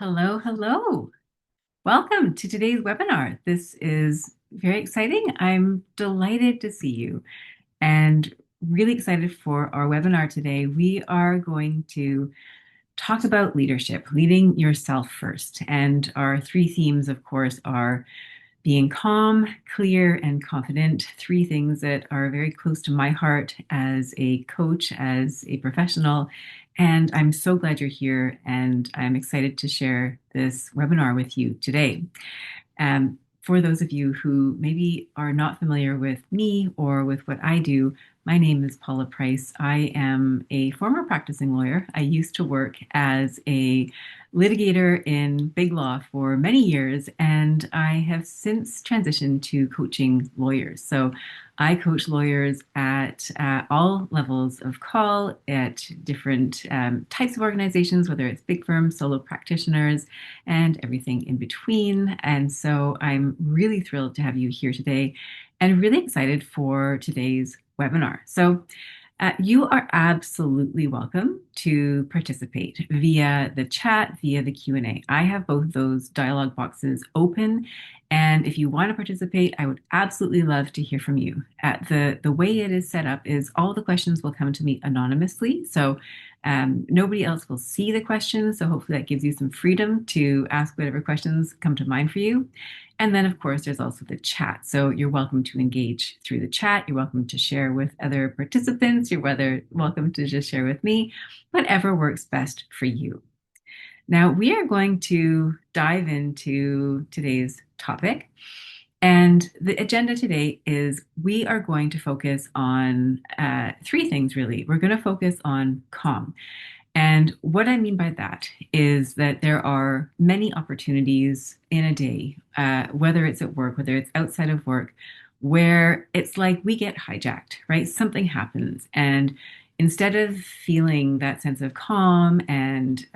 Hello, hello. Welcome to today's webinar. This is very exciting. I'm delighted to see you and really excited for our webinar today. We are going to talk about leadership, leading yourself first. And our three themes, of course, are being calm, clear, and confident. Three things that are very close to my heart as a coach, as a professional. And I'm so glad you're here, and I'm excited to share this webinar with you today. For those of you who maybe are not familiar with me or with what I do, my name is Paula Price. I am a former practicing lawyer. I used to work as a litigator in big law for many years, and I have since transitioned to coaching lawyers. So I coach lawyers at all levels of call, at different types of organizations, whether it's big firms, solo practitioners, and everything in between. And so I'm really thrilled to have you here today and really excited for today's webinar. So you are absolutely welcome to participate via the chat, via the Q&A. I have both those dialog boxes open, and if you want to participate, I would absolutely love to hear from you. The way it is set up is all the questions will come to me anonymously, so nobody else will see the questions, so hopefully that gives you some freedom to ask whatever questions come to mind for you. And then, of course, there's also the chat. So you're welcome to engage through the chat. You're welcome to share with other participants. You're welcome to just share with me, whatever works best for you. Now, we are going to dive into today's topic. And the agenda today is we are going to focus on three things, really. We're going to focus on calm. And what I mean by that is that there are many opportunities in a day, whether it's at work, whether it's outside of work, where it's like we get hijacked, right? Something happens. And instead of feeling that sense of calm and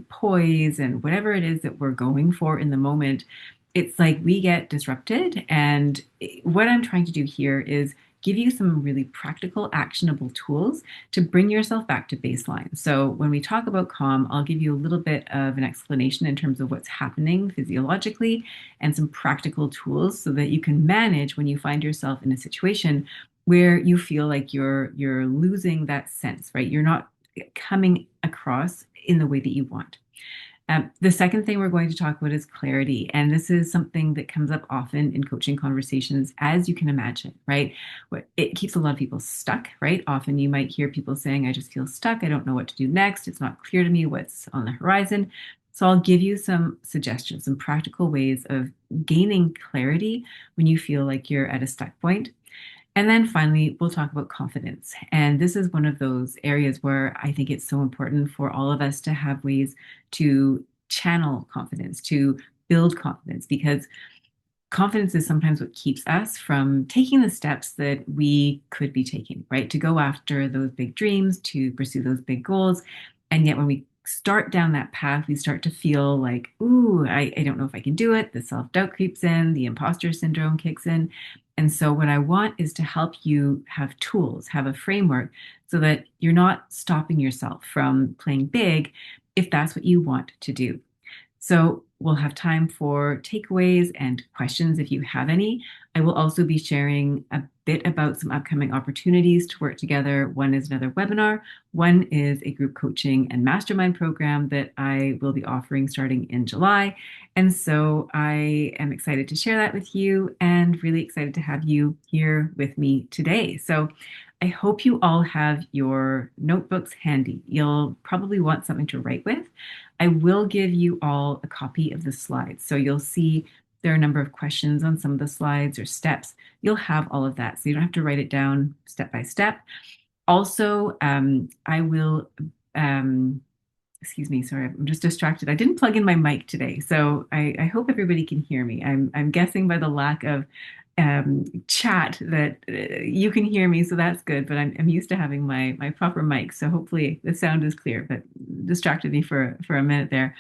poise and whatever it is that we're going for in the moment, it's like we get disrupted. And what I'm trying to do here is give you some really practical, actionable tools to bring yourself back to baseline. So when we talk about calm, I'll give you a little bit of an explanation in terms of what's happening physiologically and some practical tools so that you can manage when you find yourself in a situation where you feel like you're losing that sense, right? You're not coming across in the way that you want. The second thing we're going to talk about is clarity. And this is something that comes up often in coaching conversations, as you can imagine, right? It keeps a lot of people stuck, right? Often you might hear people saying, I just feel stuck. I don't know what to do next. It's not clear to me what's on the horizon. So I'll give you some suggestions, some practical ways of gaining clarity when you feel like you're at a stuck point. And then finally, we'll talk about confidence. And this is one of those areas where I think it's so important for all of us to have ways to channel confidence, to build confidence, because confidence is sometimes what keeps us from taking the steps that we could be taking, right? To go after those big dreams, to pursue those big goals. And yet when we start down that path, we start to feel like, ooh, I don't know if I can do it. The self-doubt creeps in, the imposter syndrome kicks in. And so what I want is to help you have tools, have a framework so that you're not stopping yourself from playing big if that's what you want to do. So we'll have time for takeaways and questions if you have any. I will also be sharing a bit about some upcoming opportunities to work together. One is another webinar. One is a group coaching and mastermind program that I will be offering starting in July. And so I am excited to share that with you and really excited to have you here with me today. So I hope you all have your notebooks handy. You'll probably want something to write with. I will give you all a copy of the slides. So you'll see there are a number of questions on some of the slides or steps. You'll have all of that. So you don't have to write it down step by step. Also, I will, excuse me, sorry, I'm just distracted. I didn't plug in my mic today. So I hope everybody can hear me. I'm guessing by the lack of chat that you can hear me, so that's good. But I'm used to having my proper mic, so hopefully the sound is clear. But distracted me for a minute there.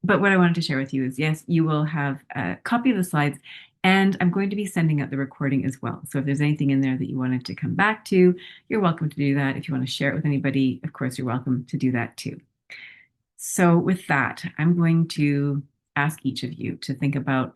But what I wanted to share with you is, yes, you will have a copy of the slides, and I'm going to be sending out the recording as well. So if there's anything in there that you wanted to come back to, you're welcome to do that. If you want to share it with anybody, of course, you're welcome to do that too. So, with that, I'm going to ask each of you to think about.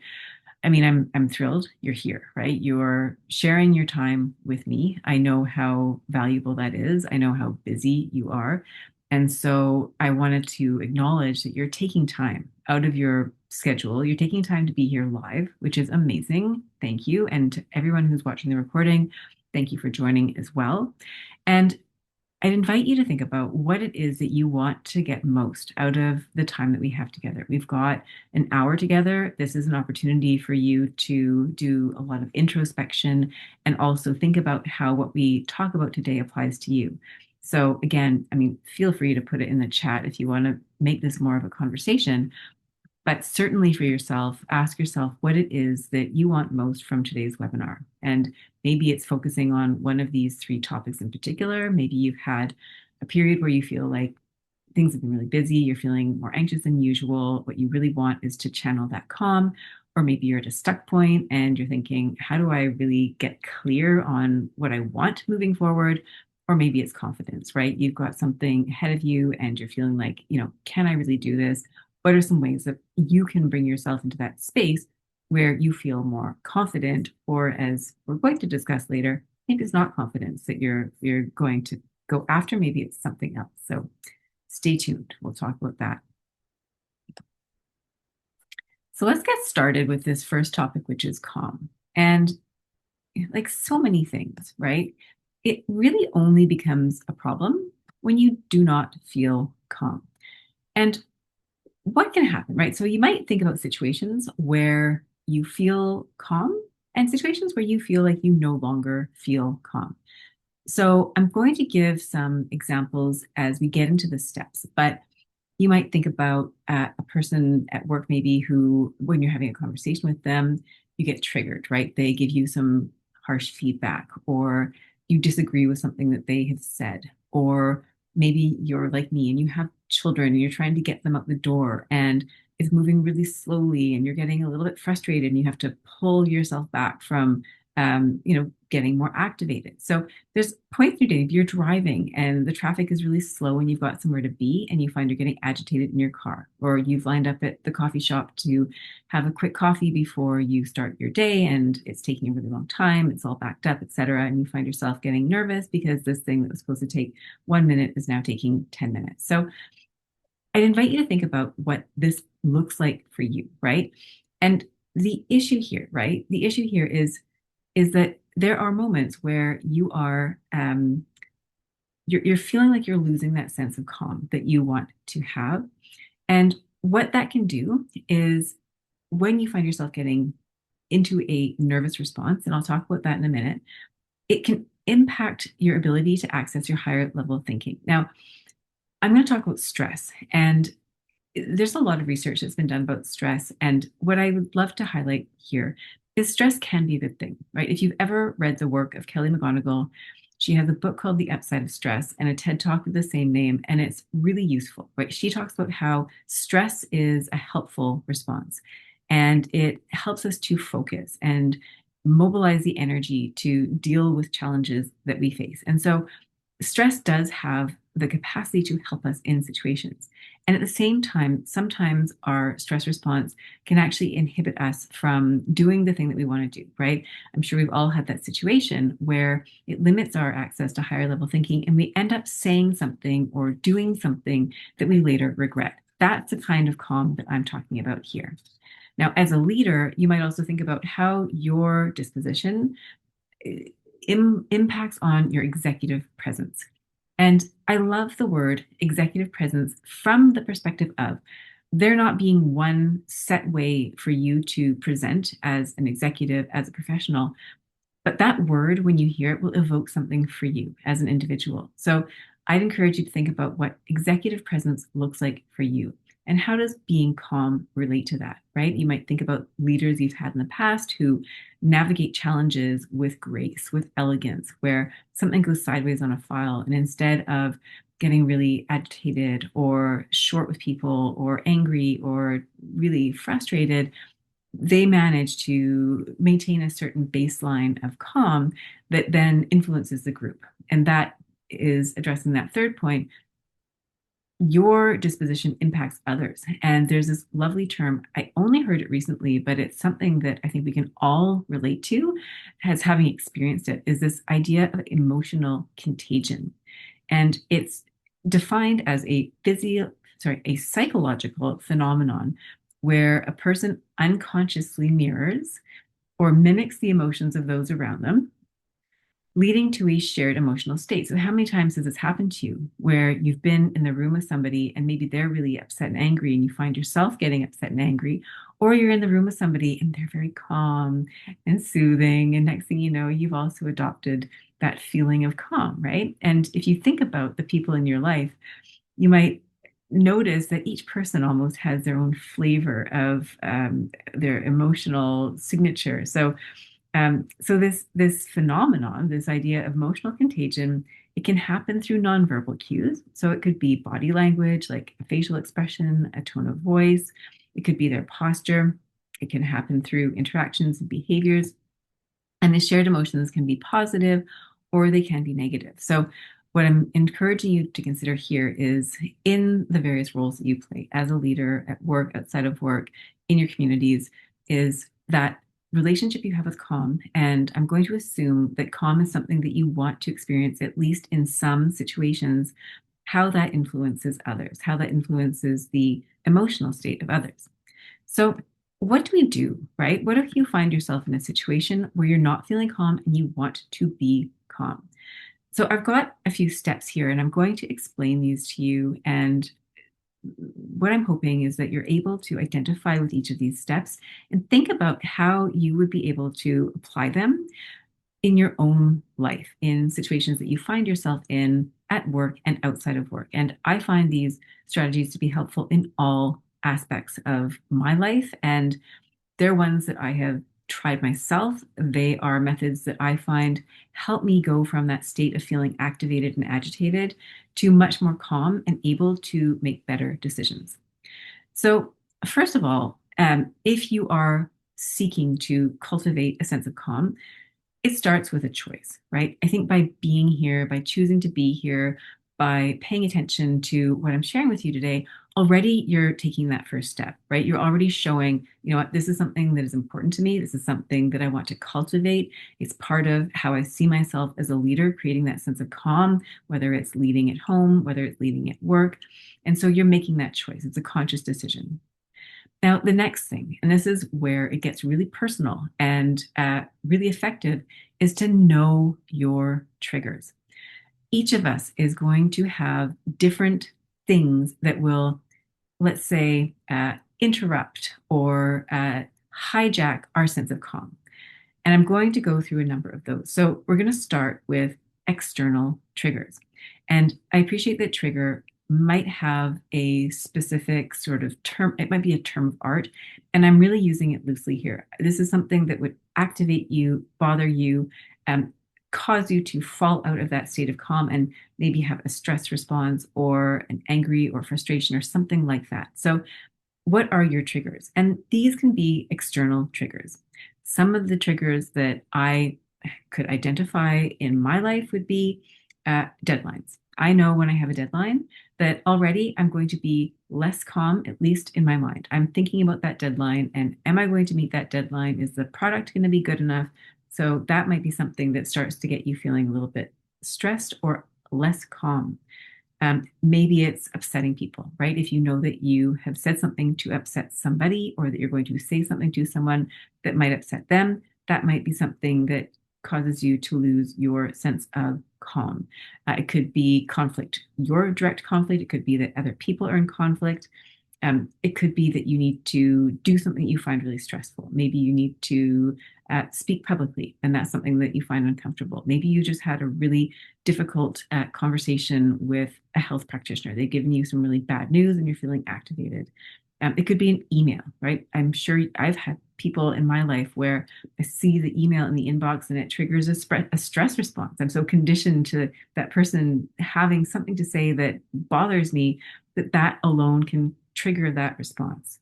I mean, I'm thrilled you're here, right? You're sharing your time with me. I know how valuable that is. I know how busy you are. And so I wanted to acknowledge that you're taking time out of your schedule. You're taking time to be here live, which is amazing. Thank you. And to everyone who's watching the recording, thank you for joining as well. And I'd invite you to think about what it is that you want to get most out of the time that we have together. We've got an hour together. This is an opportunity for you to do a lot of introspection and also think about how what we talk about today applies to you. So, again, I mean, feel free to put it in the chat if you want to make this more of a conversation. But certainly for yourself, ask yourself what it is that you want most from today's webinar. And maybe it's focusing on one of these three topics in particular. Maybe you've had a period where you feel like things have been really busy, you're feeling more anxious than usual. What you really want is to channel that calm. Or maybe you're at a stuck point and you're thinking, how do I really get clear on what I want moving forward? Or maybe it's confidence, right? You've got something ahead of you and you're feeling like, can I really do this? What are some ways that you can bring yourself into that space where you feel more confident, or as we're going to discuss later, maybe it's not confidence that you're going to go after, maybe it's something else. So stay tuned. We'll talk about that. So let's get started with this first topic, which is calm. And like so many things, right? It really only becomes a problem when you do not feel calm. And what can happen, right? So you might think about situations where you feel calm and situations where you feel like you no longer feel calm. So I'm going to give some examples as we get into the steps, but you might think about a person at work, maybe who, when you're having a conversation with them, you get triggered, right? They give you some harsh feedback, or you disagree with something that they have said, or maybe you're like me and you have children and you're trying to get them out the door and it's moving really slowly and you're getting a little bit frustrated and you have to pull yourself back from getting more activated. So there's points in your day if you're driving and the traffic is really slow and you've got somewhere to be and you find you're getting agitated in your car, or you've lined up at the coffee shop to have a quick coffee before you start your day and it's taking a really long time, it's all backed up, etc. And you find yourself getting nervous because this thing that was supposed to take 1 minute is now taking 10 minutes. So I'd invite you to think about what this looks like for you, right? And the issue here, right? The issue here is that there are moments where you're feeling like you're losing that sense of calm that you want to have. And what that can do is when you find yourself getting into a nervous response, and I'll talk about that in a minute, it can impact your ability to access your higher level of thinking. Now, I'm going to talk about stress, and there's a lot of research that's been done about stress. And what I would love to highlight here is stress can be a good thing, right? If you've ever read the work of Kelly McGonigal, she has a book called The Upside of Stress and a TED Talk with the same name, and it's really useful, right? She talks about how stress is a helpful response and it helps us to focus and mobilize the energy to deal with challenges that we face. And so stress does have the capacity to help us in situations. And at the same time, sometimes our stress response can actually inhibit us from doing the thing that we want to do, right? I'm sure we've all had that situation where it limits our access to higher level thinking and we end up saying something or doing something that we later regret. That's the kind of calm that I'm talking about here. Now, as a leader, you might also think about how your disposition impacts on your executive presence. And I love the word executive presence from the perspective of there not being one set way for you to present as an executive, as a professional, but that word, when you hear it, will evoke something for you as an individual. So I'd encourage you to think about what executive presence looks like for you. And how does being calm relate to that, right? You might think about leaders you've had in the past who navigate challenges with grace, with elegance, where something goes sideways on a file. And instead of getting really agitated or short with people or angry or really frustrated, they manage to maintain a certain baseline of calm that then influences the group. And that is addressing that third point. your disposition impacts others. And there's this lovely term, I only heard it recently, but it's something that I think we can all relate to as having experienced it, is this idea of emotional contagion. And it's defined as a psychological phenomenon where a person unconsciously mirrors or mimics the emotions of those around them, leading to a shared emotional state. So, how many times has this happened to you where you've been in the room with somebody and maybe they're really upset and angry and you find yourself getting upset and angry, or you're in the room with somebody and they're very calm and soothing, and next thing you know, you've also adopted that feeling of calm, right? And if you think about the people in your life, you might notice that each person almost has their own flavor of their emotional signature. So this phenomenon, this idea of emotional contagion, it can happen through nonverbal cues. So it could be body language, like a facial expression, a tone of voice. It could be their posture. It can happen through interactions and behaviors. And the shared emotions can be positive or they can be negative. So, what I'm encouraging you to consider here is in the various roles that you play as a leader at work, outside of work, in your communities, is that relationship you have with calm. And I'm going to assume that calm is something that you want to experience, at least in some situations, how that influences others, how that influences the emotional state of others. So, what do we do, right? What if you find yourself in a situation where you're not feeling calm and you want to be calm? So, I've got a few steps here and I'm going to explain these to you. And what I'm hoping is that you're able to identify with each of these steps and think about how you would be able to apply them in your own life, in situations that you find yourself in at work and outside of work. And I find these strategies to be helpful in all aspects of my life. And they're ones that I have tried myself. They are methods that I find help me go from that state of feeling activated and agitated to much more calm and able to make better decisions. So, first of all, if you are seeking to cultivate a sense of calm, it starts with a choice, right? I think by being here, by choosing to be here, by paying attention to what I'm sharing with you today, already you're taking that first step, right? You're already showing, you know what, this is something that is important to me. This is something that I want to cultivate. It's part of how I see myself as a leader, creating that sense of calm, whether it's leading at home, whether it's leading at work. And so you're making that choice. It's a conscious decision. Now, the next thing, and this is where it gets really personal and really effective, is to know your triggers. Each of us is going to have different things that will, let's say, interrupt or hijack our sense of calm. And I'm going to go through a number of those. So we're going to start with external triggers. And I appreciate that trigger might have a specific sort of term. It might be a term of art. And I'm really using it loosely here. This is something that would activate you, bother you, um, cause you to fall out of that state of calm and maybe have a stress response or an angry or frustration or something like that. So what are your triggers? And these can be external triggers. Some of the triggers that I could identify in my life would be deadlines. I know when I have a deadline that already I'm going to be less calm, at least in my mind. I'm thinking about that deadline and am I going to meet that deadline? Is the product going to be good enough? So that might be something that starts to get you feeling a little bit stressed or less calm. Maybe it's upsetting people, right? If you know that you have said something to upset somebody or that you're going to say something to someone that might upset them, that might be something that causes you to lose your sense of calm. It could be conflict, your direct conflict. It could be that other people are in conflict. It could be that you need to do something you find really stressful. Maybe you need to speak publicly, and that's something that you find uncomfortable. Maybe you just had a really difficult conversation with a health practitioner. They've given you some really bad news and you're feeling activated. It could be an email, right? I'm sure I've had people in my life where I see the email in the inbox and it triggers a stress response. I'm so conditioned to that person having something to say that bothers me that that alone can trigger that response.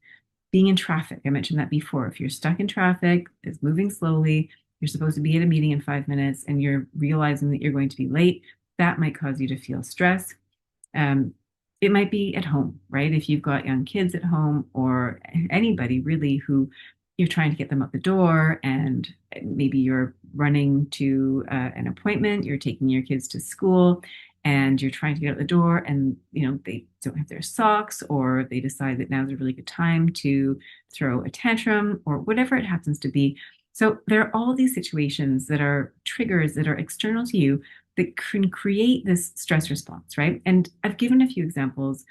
Being in traffic, I mentioned that before. If you're stuck in traffic, it's moving slowly, you're supposed to be at a meeting in 5 minutes and you're realizing that you're going to be late, that might cause you to feel stress. Um, It might be at home, right? If you've got young kids at home or anybody really who you're trying to get them out the door and maybe you're running to an appointment, you're taking your kids to school and you're trying to get out the door and they don't have their socks or they decide that now's a really good time to throw a tantrum or whatever it happens to be. So there are all these situations that are triggers that are external to you that can create this stress response, right? And I've given a few examples.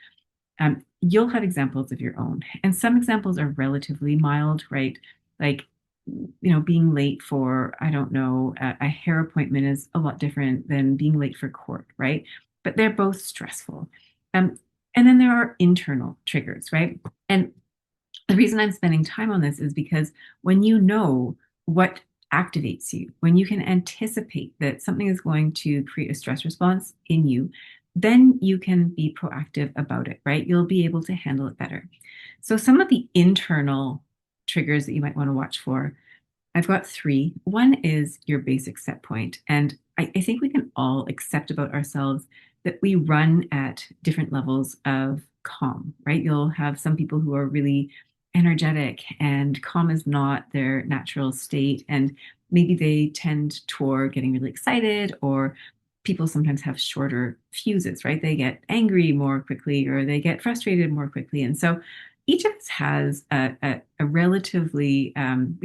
You'll have examples of your own, and some examples are relatively mild, right? Like, being late for, I don't know, a hair appointment is a lot different than being late for court, right? But they're both stressful. Um, and then there are internal triggers, right? And the reason I'm spending time on this is because when you know what activates you, when you can anticipate that something is going to create a stress response in you, then you can be proactive about it, right? You'll be able to handle it better. So, some of the internal triggers that you might want to watch for, I've got three. One is your basic set point. And I think we can all accept about ourselves that we run at different levels of calm, right? You'll have some people who are really energetic and calm is not their natural state. And maybe they tend toward getting really excited, or people sometimes have shorter fuses, right? They get angry more quickly or they get frustrated more quickly. And so each of us has a relatively,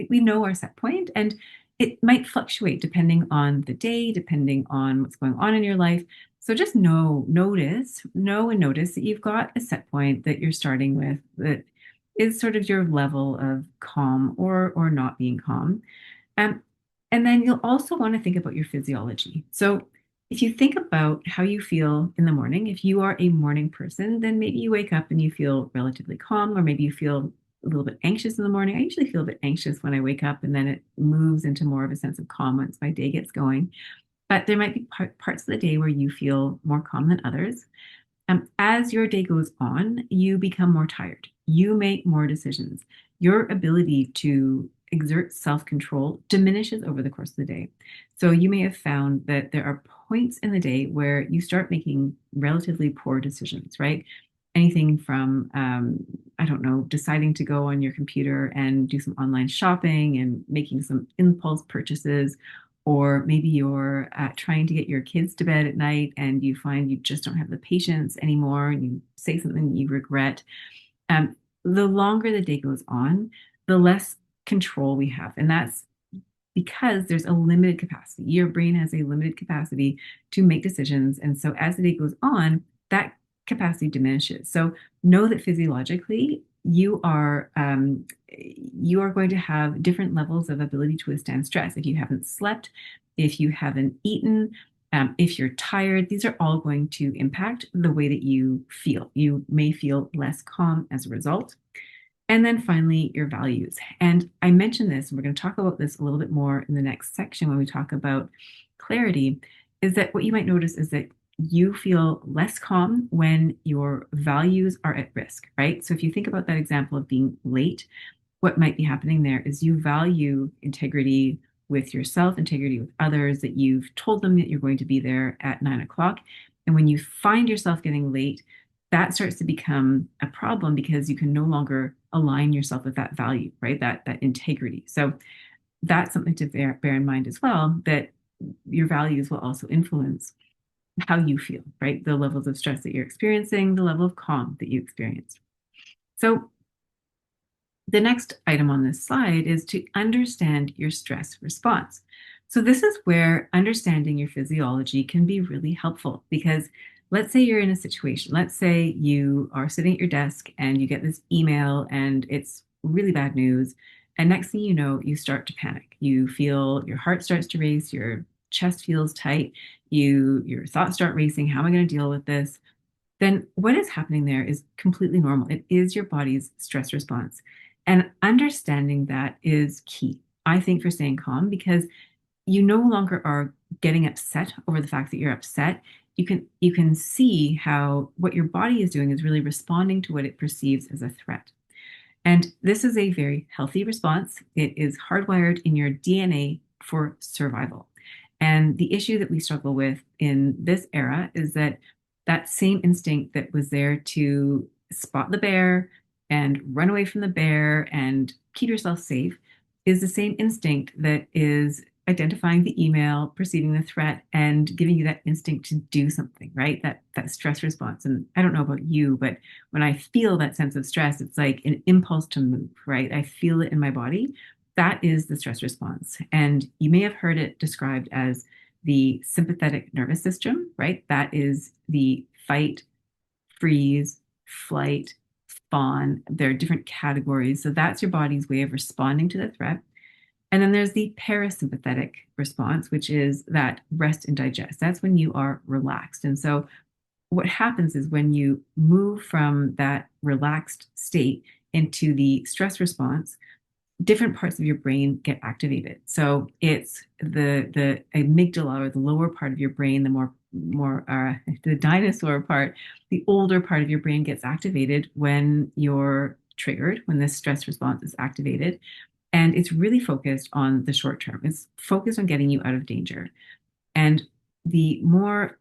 we know our set point, and it might fluctuate depending on the day, depending on what's going on in your life. So just know and notice that you've got a set point that you're starting with that is sort of your level of calm or not being calm. Um, and then you'll also want to think about your physiology. So if you think about how you feel in the morning, if you are a morning person, then maybe you wake up and you feel relatively calm, or maybe you feel a little bit anxious in the morning. I usually feel a bit anxious when I wake up, and then it moves into more of a sense of calm once my day gets going. But there might be parts of the day where you feel more calm than others. As your day goes on, you become more tired. You make more decisions. Your ability to exert self control diminishes over the course of the day. So you may have found that there are points in the day where you start making relatively poor decisions, right? Anything from, I don't know, deciding to go on your computer and do some online shopping and making some impulse purchases, or maybe you're trying to get your kids to bed at night and you find you just don't have the patience anymore and you say something you regret. The longer the day goes on, the less control we have. And that's because there's a limited capacity. Your brain has a limited capacity to make decisions. And so as the day goes on, that capacity diminishes. So know that physiologically, you are going to have different levels of ability to withstand stress. If you haven't slept, if you haven't eaten, if you're tired, these are all going to impact the way that you feel. You may feel less calm as a result. And then finally, your values. And I mentioned this, and we're going to talk about this a little bit more in the next section when we talk about clarity, is that what you might notice is that you feel less calm when your values are at risk, right? So if you think about that example of being late, what might be happening there is you value integrity with yourself, integrity with others, that you've told them that you're going to be there at 9 o'clock. And when you find yourself getting late, that starts to become a problem because you can no longer align yourself with that value, right? That integrity. So that's something to bear in mind as well, that your values will also influence how you feel, right? The levels of stress that you're experiencing, the level of calm that you experience. So the next item on this slide is to understand your stress response. So this is where understanding your physiology can be really helpful, because let's say you're in a situation, let's say you are sitting at your desk and you get this email and it's really bad news. And next thing you know, you start to panic. You feel your heart starts to race, your chest feels tight, your thoughts start racing. How am I going to deal with this? Then what is happening there is completely normal. It is your body's stress response. And understanding that is key, I think, for staying calm, because you no longer are getting upset over the fact that you're upset. You can see how what your body is doing is really responding to what it perceives as a threat. And this is a very healthy response. It is hardwired in your DNA for survival. And the issue that we struggle with in this era is that that same instinct that was there to spot the bear and run away from the bear and keep yourself safe is the same instinct that is identifying the email, perceiving the threat, and giving you that instinct to do something, right? That stress response. And I don't know about you, but when I feel that sense of stress, it's like an impulse to move, right? I feel it in my body. That is the stress response. And you may have heard it described as the sympathetic nervous system, right? That is the fight, freeze, flight, fawn. There are different categories. So that's your body's way of responding to the threat. And then there's the parasympathetic response, which is that rest and digest. That's when you are relaxed. And so what happens is when you move from that relaxed state into the stress response, different parts of your brain get activated. So it's the amygdala, or the lower part of your brain, the more the dinosaur part, the older part of your brain gets activated when you're triggered, when this stress response is activated. And it's really focused on the short term. It's focused on getting you out of danger. And the more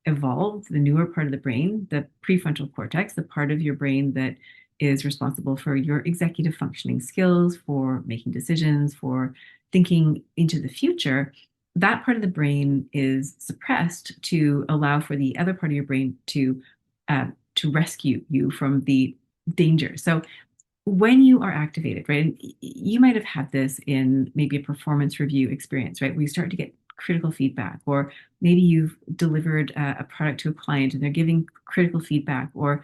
evolved, the newer part of the brain, the prefrontal cortex, the part of your brain that is responsible for your executive functioning skills, for making decisions, for thinking into the future, that part of the brain is suppressed to allow for the other part of your brain to rescue you from the danger. So when you are activated, right, and you might have had this in maybe a performance review experience, right, where you start to get critical feedback, or maybe you've delivered a product to a client and they're giving critical feedback, or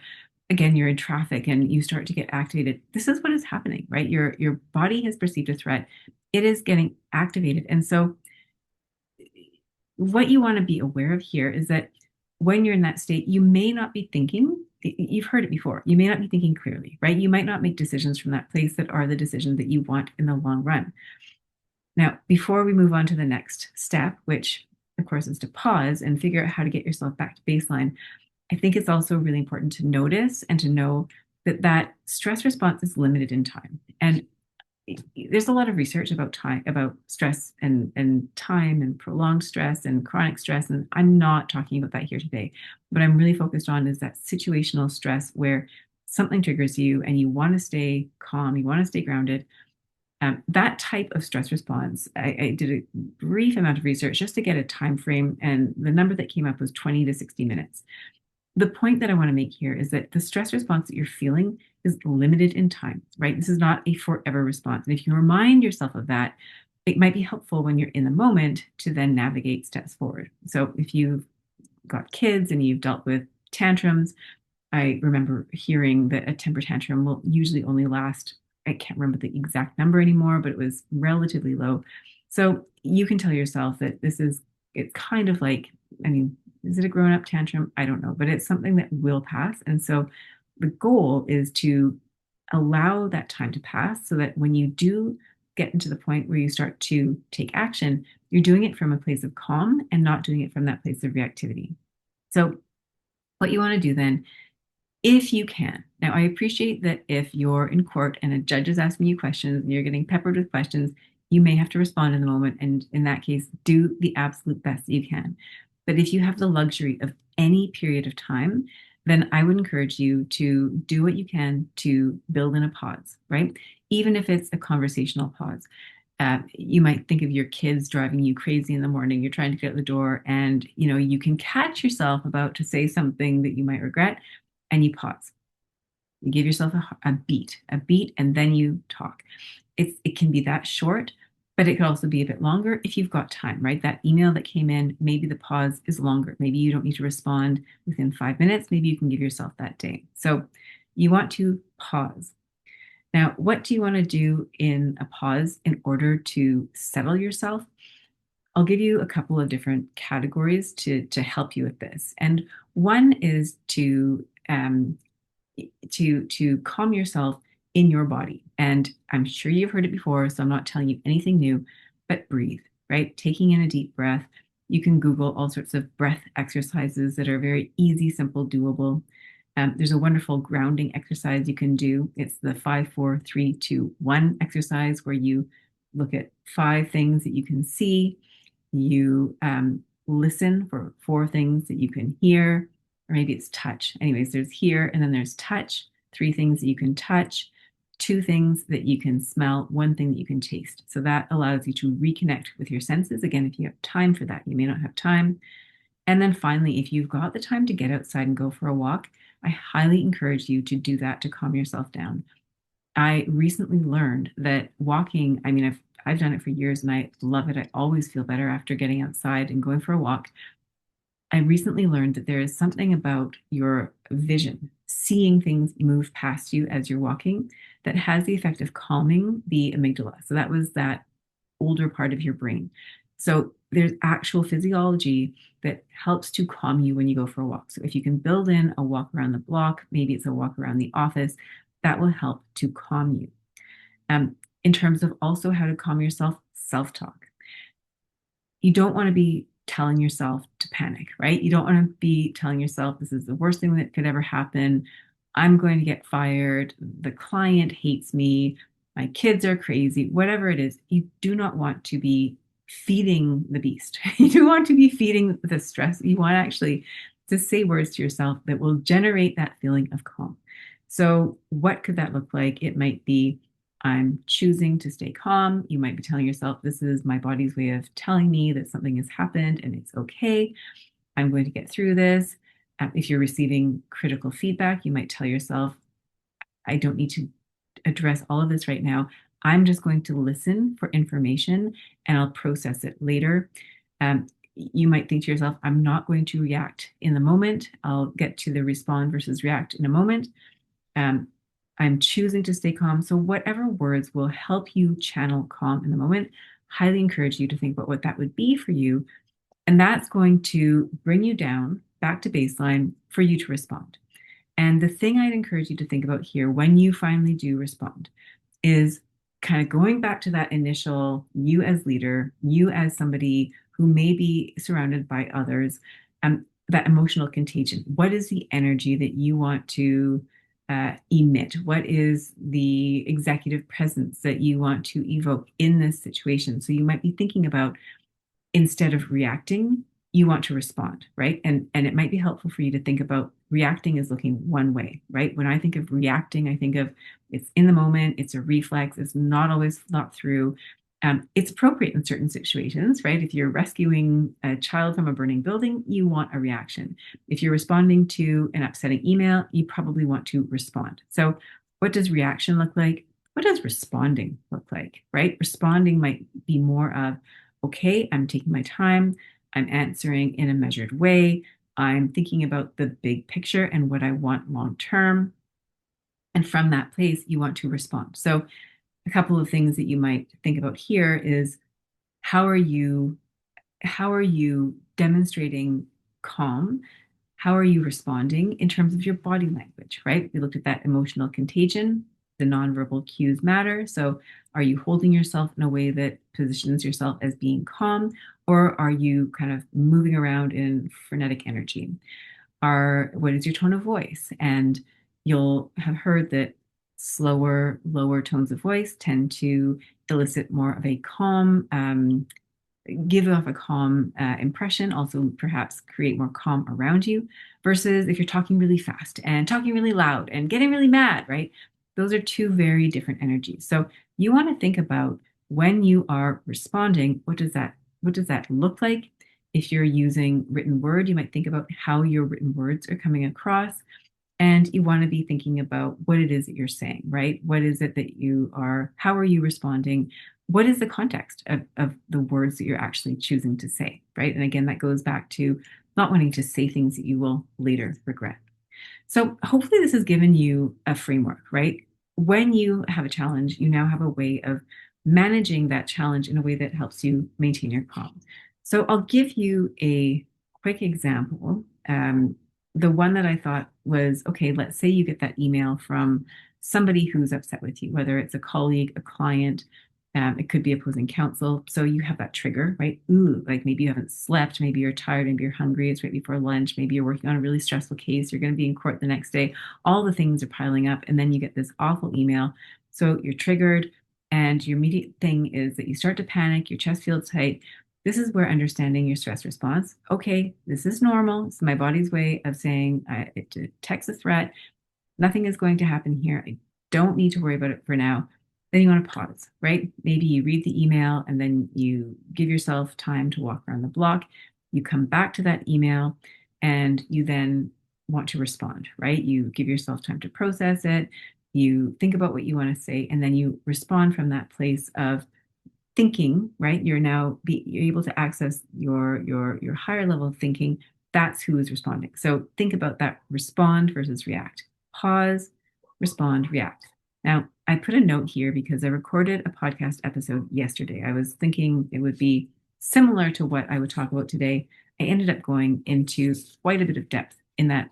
again, you're in traffic and you start to get activated. This is what is happening, right? Your body has perceived a threat. It is getting activated. And so what you want to be aware of here is that when you're in that state, you may not be thinking, you've heard it before, you may not be thinking clearly, right? You might not make decisions from that place that are the decisions that you want in the long run. Now, before we move on to the next step, which of course is to pause and figure out how to get yourself back to baseline, I think it's also really important to notice and to know that that stress response is limited in time. And there's a lot of research about time, about stress and time and prolonged stress and chronic stress. And I'm not talking about that here today. What I'm really focused on is that situational stress where something triggers you and you want to stay calm, you want to stay grounded. That type of stress response, I did a brief amount of research just to get a time frame, and the number that came up was 20 to 60 minutes. The point that I want to make here is that the stress response that you're feeling is limited in time, right? This is not a forever response. And if you remind yourself of that, it might be helpful when you're in the moment to then navigate steps forward. So if you've got kids and you've dealt with tantrums, I remember hearing that a temper tantrum will usually only last, I can't remember the exact number anymore, but it was relatively low. So you can tell yourself that it's kind of like, I mean, is it a grown up tantrum? I don't know, but it's something that will pass. And so the goal is to allow that time to pass so that when you do get into the point where you start to take action, you're doing it from a place of calm and not doing it from that place of reactivity. So, what you want to do then, if you can. Now, I appreciate that if you're in court and a judge is asking you questions and you're getting peppered with questions, you may have to respond in the moment. And in that case, do the absolute best that you can. But if you have the luxury of any period of time, then I would encourage you to do what you can to build in a pause, right? Even if it's a conversational pause. You might think of your kids driving you crazy in the morning. You're trying to get out the door, and you can catch yourself about to say something that you might regret, and you pause. You give yourself a beat, and then you talk. It can be that short, but it could also be a bit longer if you've got time, right? That email that came in, maybe the pause is longer. Maybe you don't need to respond within 5 minutes. Maybe you can give yourself that day. So you want to pause. Now, what do you want to do in a pause in order to settle yourself? I'll give you a couple of different categories to help you with this. And one is to calm yourself in your body. And I'm sure you've heard it before, so I'm not telling you anything new, but breathe, right? Taking in a deep breath. You can Google all sorts of breath exercises that are very easy, simple, doable. There's a wonderful grounding exercise you can do. It's the 5, 4, 3, 2, 1 exercise where you look at 5 things that you can see. You listen for 4 things that you can hear. or maybe it's touch. Anyways, there's hear and then there's touch, three things that you can touch, two things that you can smell, one thing that you can taste. So that allows you to reconnect with your senses. Again, if you have time for that, you may not have time. And then finally, if you've got the time to get outside and go for a walk, I highly encourage you to do that to calm yourself down. I recently learned that walking, I mean, I've done it for years and I love it. I always feel better after getting outside and going for a walk. I recently learned that there is something about your vision, seeing things move past you as you're walking, that has the effect of calming the amygdala. So that was that older part of your brain. So there's actual physiology that helps to calm you when you go for a walk. So if you can build in a walk around the block, maybe it's a walk around the office, that will help to calm you. Um, in terms of also how to calm yourself, self-talk. You don't want to be telling yourself to panic, right? You don't want to be telling yourself this is the worst thing that could ever happen. I'm going to get fired. The client hates me. My kids are crazy. Whatever it is, you do not want to be feeding the beast. You do want to be feeding the stress. You want actually to say words to yourself that will generate that feeling of calm. So, what could that look like? It might be I'm choosing to stay calm. You might be telling yourself, this is my body's way of telling me that something has happened and it's okay. I'm going to get through this. If you're receiving critical feedback, you might tell yourself, I don't need to address all of this right now. I'm just going to listen for information and I'll process it later. You might think to yourself, I'm not going to react in the moment. I'll get to the respond versus react in a moment. Um, I'm choosing to stay calm. So, whatever words will help you channel calm in the moment, highly encourage you to think about what that would be for you. And that's going to bring you down back to baseline for you to respond. And the thing I'd encourage you to think about here when you finally do respond is kind of going back to that initial you as leader, you as somebody who may be surrounded by others, that emotional contagion. What is the energy that you want to emit? What is the executive presence that you want to evoke in this situation? So you might be thinking about, instead of reacting, you want to respond, right? And it might be helpful for you to think about reacting as looking one way, right? When I think of reacting, I think of it's in the moment, it's a reflex, it's not always thought through. It's appropriate in certain situations, right? If you're rescuing a child from a burning building, you want a reaction. If you're responding to an upsetting email, you probably want to respond. So, what does reaction look like? What does responding look like, right? Responding might be more of, okay, I'm taking my time, I'm answering in a measured way, I'm thinking about the big picture and what I want long term. And from that place, you want to respond. So, a couple of things that you might think about here is how are you how are you demonstrating calm? How are you responding in terms of your body language, right? We looked at that emotional contagion. The nonverbal cues matter. So, are you holding yourself in a way that positions yourself as being calm, or are you kind of moving around in frenetic energy? What is your tone of voice? And you'll have heard that slower, lower tones of voice tend to elicit more of a calm, give off a calm impression, also perhaps create more calm around you, versus if you're talking really fast and talking really loud and getting really mad, right? Those are two very different energies. So you want to think about when you are responding, what does that look like? If you're using written word, you might think about how your written words are coming across. And you want to be thinking about what it is that you're saying, right? What is it that how are you responding? What is the context of the words that you're actually choosing to say, right? And again, that goes back to not wanting to say things that you will later regret. So hopefully this has given you a framework, right? When you have a challenge, you now have a way of managing that challenge in a way that helps you maintain your calm. So I'll give you a quick example. The one that I thought was, okay, let's say you get that email from somebody who's upset with you, whether it's a colleague, a client, it could be opposing counsel. So you have that trigger, right? Ooh, like maybe you haven't slept, maybe you're tired, maybe you're hungry, it's right before lunch, maybe you're working on a really stressful case, you're going to be in court the next day. All the things are piling up, and then you get this awful email. So you're triggered, and your immediate thing is that you start to panic, your chest feels tight, this is where understanding your stress response. Okay, this is normal. It's my body's way of saying it detects a threat. Nothing is going to happen here. I don't need to worry about it for now. Then you want to pause, right? Maybe you read the email and then you give yourself time to walk around the block. You come back to that email and you then want to respond, right? You give yourself time to process it. You think about what you want to say, and then you respond from that place of thinking, right? You're able to access your higher level of thinking. That's who is responding. So think about that: respond versus react. Pause, respond, react. Now, I put a note here because I recorded a podcast episode yesterday. I was thinking it would be similar to what I would talk about today. I ended up going into quite a bit of depth in that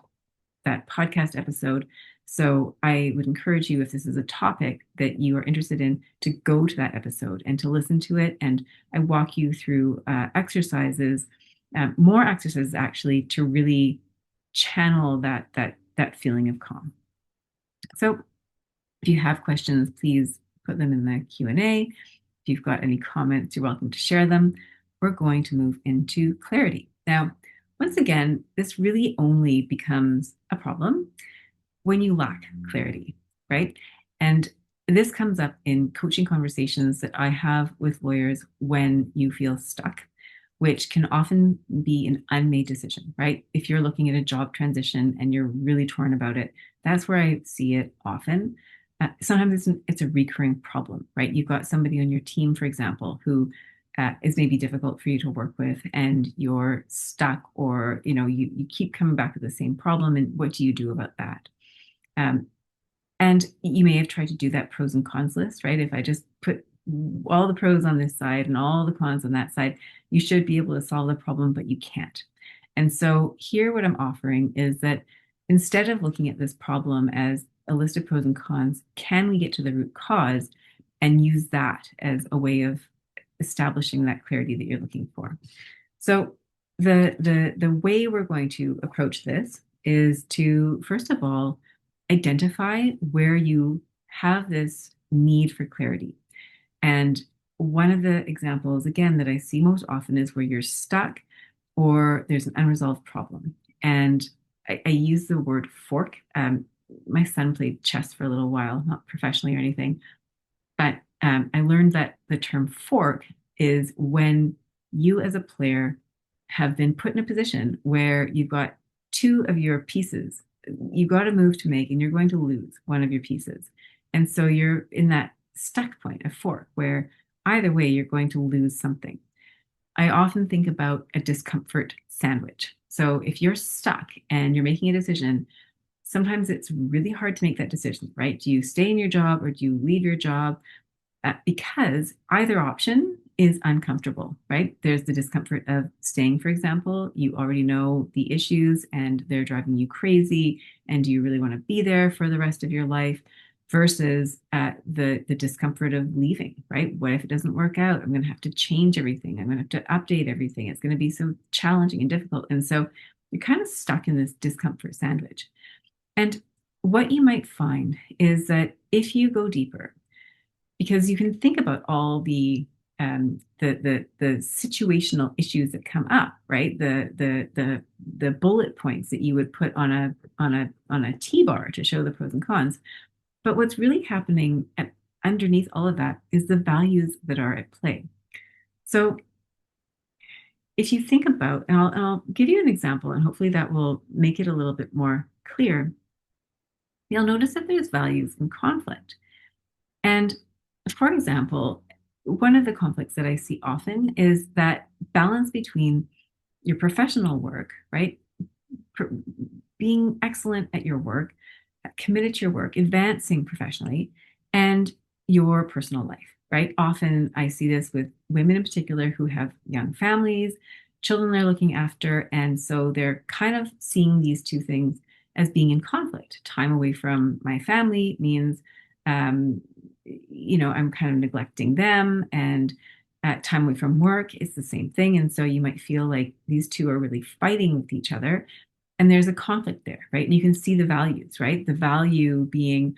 podcast episode. So I would encourage you, if this is a topic that you are interested in, to go to that episode and to listen to it. And I walk you through exercises, more exercises actually, to really channel that feeling of calm. So if you have questions, please put them in the Q&A. If you've got any comments, you're welcome to share them. We're going to move into clarity. Now, once again, this really only becomes a problem when you lack clarity, right? And this comes up in coaching conversations that I have with lawyers when you feel stuck, which can often be an unmade decision, right? If you're looking at a job transition and you're really torn about it, that's where I see it often. Sometimes it's a recurring problem, right? You've got somebody on your team, for example, who is maybe difficult for you to work with, and you're stuck, or you keep coming back to the same problem. And what do you do about that? Um, and you may have tried to do that pros and cons list, right? If I just put all the pros on this side and all the cons on that side, you should be able to solve the problem, but you can't. And so here, what I'm offering is that instead of looking at this problem as a list of pros and cons, can we get to the root cause and use that as a way of establishing that clarity that you're looking for? So the way we're going to approach this is to, first of all, identify where you have this need for clarity. And one of the examples, again, that I see most often is where you're stuck or there's an unresolved problem. And I use the word fork. My son played chess for a little while, not professionally or anything, but I learned that the term fork is when you as a player have been put in a position where you've got two of your pieces. You've got a move to make and you're going to lose one of your pieces. And so you're in that stuck point, a fork, where either way you're going to lose something. I often think about a discomfort sandwich. So if you're stuck and you're making a decision, sometimes it's really hard to make that decision, right? Do you stay in your job or do you leave your job? Because either option is uncomfortable, right? There's the discomfort of staying, for example. You already know the issues and they're driving you crazy. And do you really want to be there for the rest of your life? Versus the discomfort of leaving, right? What if it doesn't work out? I'm going to have to change everything. I'm going to have to update everything. It's going to be so challenging and difficult. And so you're kind of stuck in this discomfort sandwich. And what you might find is that if you go deeper, because you can think about all the situational issues that come up, right? The bullet points that you would put on a T-bar to show the pros and cons. But what's really happening underneath all of that is the values that are at play. So if you think about, and I'll give you an example, and hopefully that will make it a little bit more clear. You'll notice that there's values in conflict. And for example, one of the conflicts that I see often is that balance between your professional work, right? Being excellent at your work, committed to your work, advancing professionally, and your personal life, right? Often I see this with women in particular who have young families, children they're looking after. And so they're kind of seeing these two things as being in conflict. Time away from my family means, um, I'm kind of neglecting them. And time away from work is the same thing. And so you might feel like these two are really fighting with each other. And there's a conflict there, right? And you can see the values, right? The value being,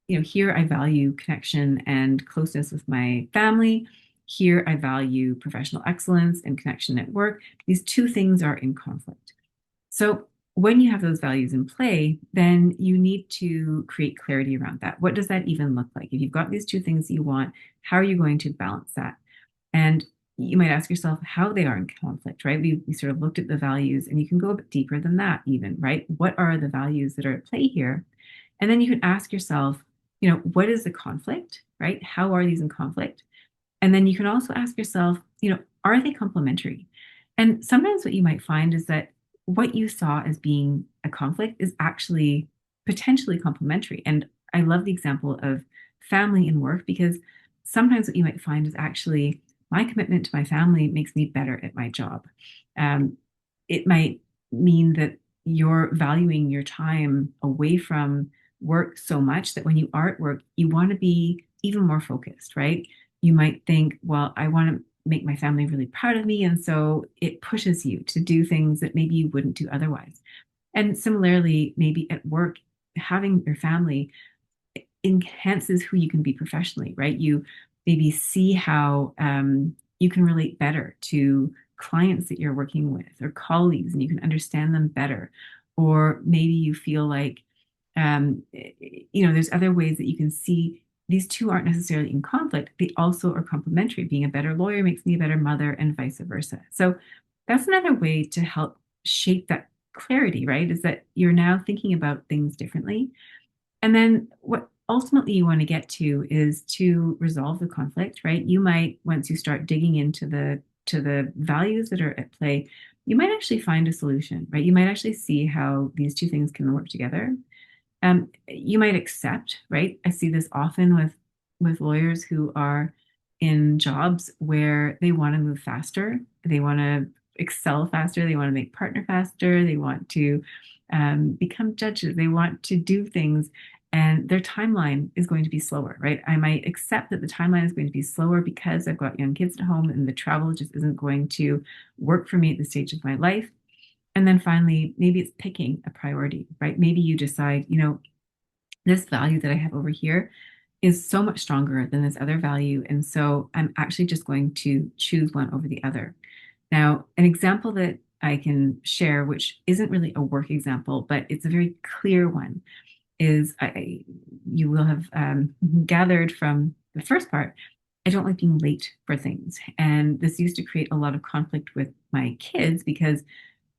here I value connection and closeness with my family. here I value professional excellence and connection at work. These two things are in conflict. So when you have those values in play, then you need to create clarity around that. What does that even look like? If you've got these two things that you want, how are you going to balance that? And you might ask yourself how they are in conflict, right? We sort of looked at the values, and you can go a bit deeper than that, even, right? What are the values that are at play here? And then you can ask yourself, what is the conflict, right? How are these in conflict? And then you can also ask yourself, are they complementary? And sometimes what you might find is that what you saw as being a conflict is actually potentially complementary. And I love the example of family and work, because sometimes what you might find is actually my commitment to my family makes me better at my job. Um, it might mean that you're valuing your time away from work so much that when you are at work, you want to be even more focused, right? You might think, well, I want to make my family really proud of me. And so it pushes you to do things that maybe you wouldn't do otherwise. And similarly, maybe at work, having your family enhances who you can be professionally, right? You maybe see how you can relate better to clients that you're working with or colleagues, and you can understand them better. Or maybe you feel like, there's other ways that you can see these two aren't necessarily in conflict. They also are complementary. Being a better lawyer makes me a better mother, and vice versa. So that's another way to help shape that clarity, right? Is that you're now thinking about things differently. And then what ultimately you want to get to is to resolve the conflict, right? You might, once you start digging into the values that are at play, you might actually find a solution, right? You might actually see how these two things can work together. You might accept, right? I see this often with lawyers who are in jobs where they want to move faster, they want to excel faster, they want to make partner faster, they want to become judges, they want to do things, and their timeline is going to be slower, right? I might accept that the timeline is going to be slower because I've got young kids at home and the travel just isn't going to work for me at this stage of my life. And then finally, maybe it's picking a priority, right? Maybe you decide, this value that I have over here is so much stronger than this other value. And so I'm actually just going to choose one over the other. Now, an example that I can share, which isn't really a work example, but it's a very clear one, is you will have gathered from the first part, I don't like being late for things. And this used to create a lot of conflict with my kids because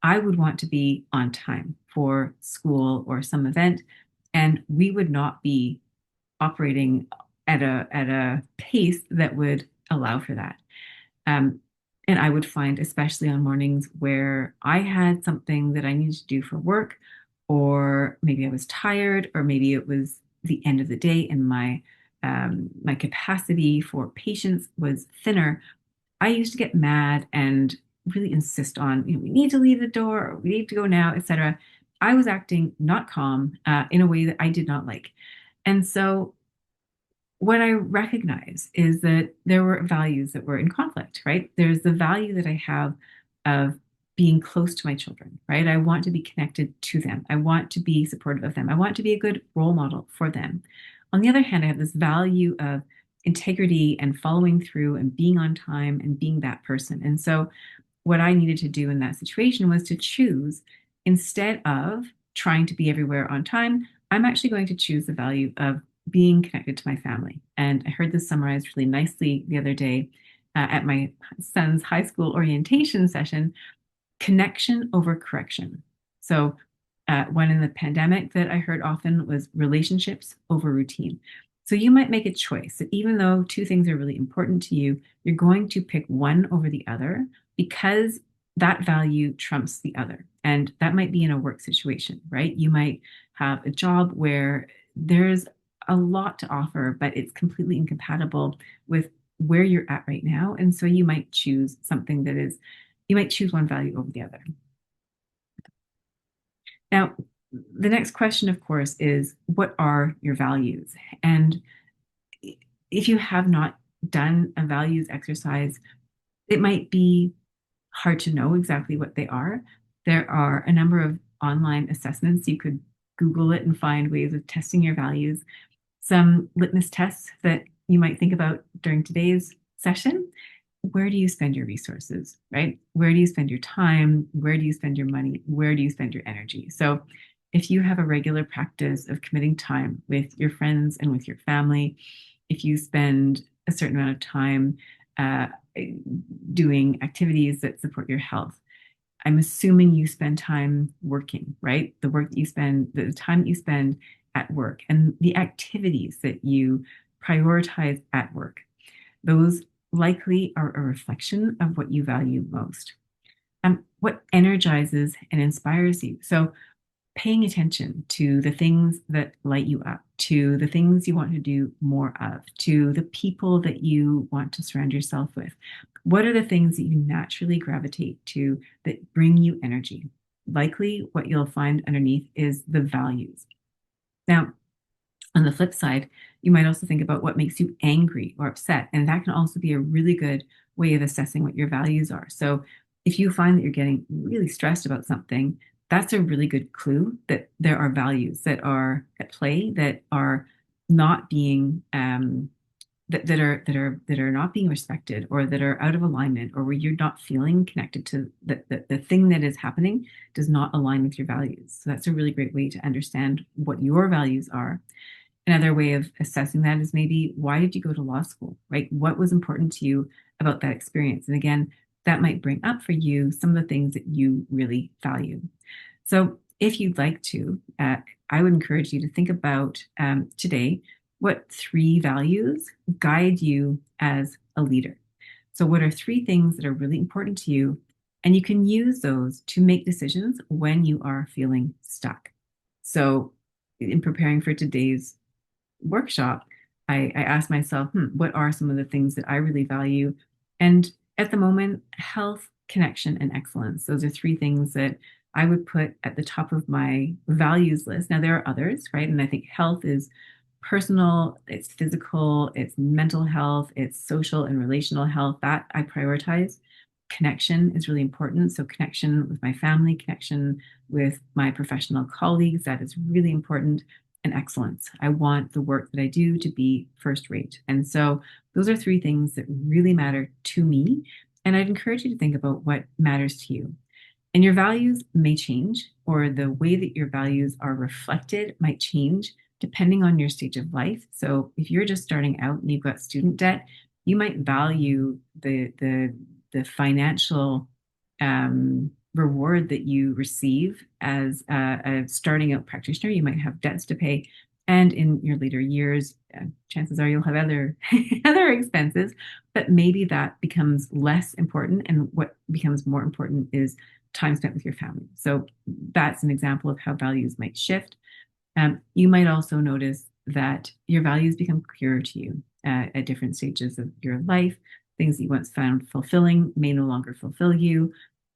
I would want to be on time for school or some event, and we would not be operating at a pace that would allow for that. Um, and I would find, especially on mornings where I had something that I needed to do for work, or maybe I was tired, or maybe it was the end of the day and my capacity for patience was thinner. I used to get mad and really insist on, we need to leave the door, or we need to go now, etc. I was acting not calm in a way that I did not like. And so what I recognize is that there were values that were in conflict, right? There's the value that I have of being close to my children, right? I want to be connected to them. I want to be supportive of them. I want to be a good role model for them. On the other hand, I have this value of integrity and following through and being on time and being that person. And so what I needed to do in that situation was to choose, instead of trying to be everywhere on time, I'm actually going to choose the value of being connected to my family. And I heard this summarized really nicely the other day at my son's high school orientation session: connection over correction. So, one in the pandemic that I heard often was relationships over routine. So, you might make a choice that even though two things are really important to you, you're going to pick one over the other because that value trumps the other. And that might be in a work situation, right? You might have a job where there's a lot to offer, but it's completely incompatible with where you're at right now. And so you might choose something that is, you might choose one value over the other. Now, the next question, of course, is what are your values? And if you have not done a values exercise, it might be hard to know exactly what they are. There are a number of online assessments. You could Google it and find ways of testing your values. Some litmus tests that you might think about during today's session, where do you spend your resources, right? Where do you spend your time? Where do you spend your money? Where do you spend your energy? So if you have a regular practice of committing time with your friends and with your family, if you spend a certain amount of time uh, doing activities that support your health, I'm assuming you spend time working, right? The work that you spend, the time that you spend at work, and the activities that you prioritize at work, those likely are a reflection of what you value most. What energizes and inspires you. So, paying attention to the things that light you up, to the things you want to do more of, to the people that you want to surround yourself with. What are the things that you naturally gravitate to that bring you energy? Likely, what you'll find underneath is the values. Now, on the flip side, you might also think about what makes you angry or upset. And that can also be a really good way of assessing what your values are. So if you find that you're getting really stressed about something, that's a really good clue that there are values that are at play that are not being that are not being respected or that are out of alignment or where you're not feeling connected to the thing that is happening does not align with your values. So that's a really great way to understand what your values are. Another way of assessing that is maybe why did you go to law school, right? What was important to you about that experience? And again, that might bring up for you some of the things that you really value. So if you'd like to, I would encourage you to think about today what three values guide you as a leader. So, what are three things that are really important to you? And you can use those to make decisions when you are feeling stuck. So, in preparing for today's workshop, I asked myself, what are some of the things that I really value? And at the moment, health, connection, and excellence. Those are three things that I would put at the top of my values list. Now, there are others, right? And I think health is personal, it's physical, it's mental health, it's social and relational health. That I prioritize. Connection is really important. So, connection with my family, connection with my professional colleagues, that is really important. And excellence. I want the work that I do to be first rate. And so, those are three things that really matter to me. And I'd encourage you to think about what matters to you. And your values may change, or the way that your values are reflected might change depending on your stage of life. So if you're just starting out and you've got student debt, you might value the financial reward that you receive as a starting out practitioner. You might have debts to pay, and in your later years, chances are you'll have other other expenses, but maybe that becomes less important, and what becomes more important is time spent with your family. So that's an example of how values might shift. You might also notice that your values become clearer to you at different stages of your life. Things that you once found fulfilling may no longer fulfill you.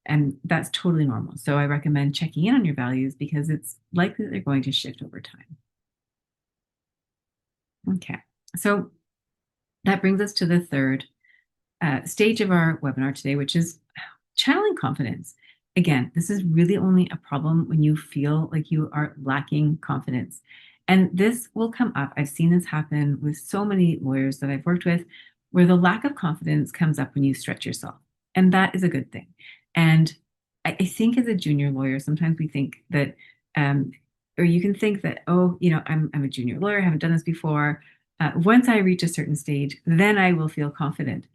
And that's totally normal. So I recommend checking in on your values because it's likely that they're going to shift over time. Okay. So that brings us to the third stage of our webinar today, which is channeling confidence. Again, this is really only a problem when you feel like you are lacking confidence. And this will come up. I've seen this happen with so many lawyers that I've worked with, where the lack of confidence comes up when you stretch yourself. And that is a good thing. And I think as a junior lawyer, sometimes we think that, or you can think that, oh, I'm a junior lawyer, I haven't done this before. Once I reach a certain stage, then I will feel confident.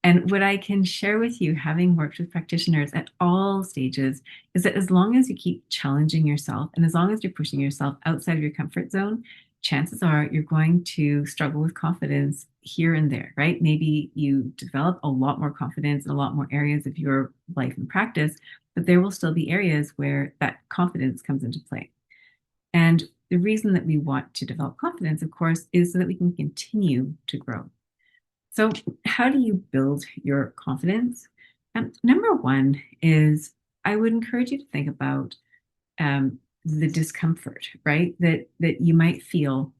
And what I can share with you, having worked with practitioners at all stages, is that as long as you keep challenging yourself and as long as you're pushing yourself outside of your comfort zone, chances are you're going to struggle with confidence here and there, right? Maybe you develop a lot more confidence in a lot more areas of your life and practice, but there will still be areas where that confidence comes into play. And the reason that we want to develop confidence, of course, is so that we can continue to grow. So, how do you build your confidence? Number one is I would encourage you to think about the discomfort, right? That you might feel